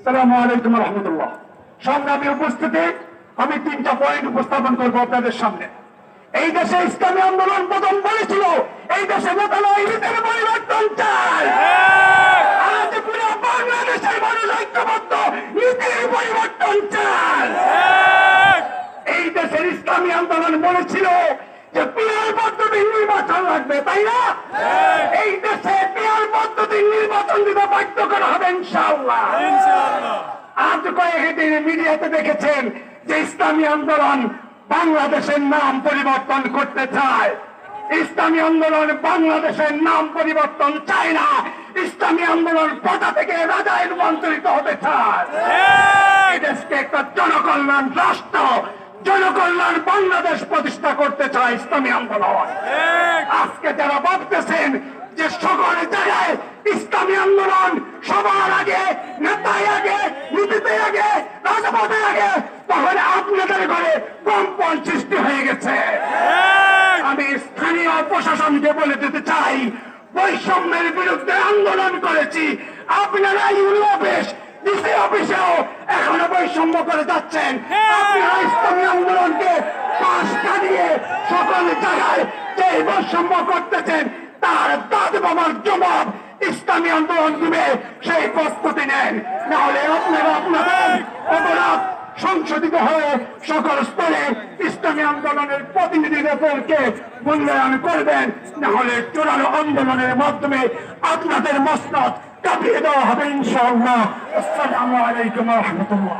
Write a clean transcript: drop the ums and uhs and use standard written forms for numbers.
আসসালামু আলাইকুম রহমতুল্লাহ। সংগ্রামী উপস্থিতি, আমি 3টা পয়েন্ট উপস্থাপন করবো আপনাদের সামনে। এই দেশে ইসলামী আন্দোলন প্রথম বলেছিল এই দেশে নেতালয় নীতির পরিবর্তন চাই। আজ পুরো বাংলাদেশের মানুষ ঐক্যবদ্ধ নীতির পরিবর্তন চায়। এই দেশের ইসলামী আন্দোলন বলেছিল যে পিয়ার পদ্ধতির নির্বাচন লাগবে, তাই না? এই দেশে পিয়ার পদ্ধতির নির্বাচন দিতে বাধ্য করা হবে ইনশাআল্লাহ। আজ কয়েকদিন মিডিয়াতে দেখেছেন যে ইসলামী আন্দোলন বাংলাদেশের নাম পরিবর্তন করতে চায়। ইসলামী আন্দোলন বাংলাদেশের নাম পরিবর্তন চায় না। ইসলামী আন্দোলন প্রজা থেকে রাজায় রূপান্তরিত হতে চায়। এই দেশকে একটা জনকল্যাণ রাষ্ট্র, জনকল্যাণ বাংলাদেশ প্রতিষ্ঠা করতে চায় ইসলামী আন্দোলন। আজকে যারা ভাবতেছেন যে সকল জায়গায় ইসলামী আন্দোলন সবার আগে, নেতায় আগে, নীতিতে আগে, রাজপথে আগে, তাহলে আপনাদের ঘরে কম্পন সৃষ্টি হয়ে গেছে। আমি স্থানীয় প্রশাসনকে বলে দিতে চাই, বৈষম্যের বিরুদ্ধে আন্দোলন করেছি, আপনারা ইউরো অফিস, ডিসি অফিসেও এখনো বৈষম্য করে যাচ্ছেন। আপনারা ইসলামী আন্দোলনকে পাশ কাটিয়ে সকল জায়গায় যে বৈষম্য করতেছেন তার দাদ বাবার জবাব ইসলামী আন্দোলন দিবে, সেই প্রস্তুতি নেন। না হলে আপনারা আপনাদের অপরাধ সংশোধিত হয়ে সকল স্তরে ইসলামী আন্দোলনের প্রতিনিধিদেরকে মূল্যায়ন করবেন। না হলে চূড়ান্ত আন্দোলনের মাধ্যমে আপনাদের মসনদ কাঁপিয়ে দেওয়া হবে ইনশাআল্লাহ। আসসালামু আলাইকুম ওয়া রাহমাতুল্লাহ।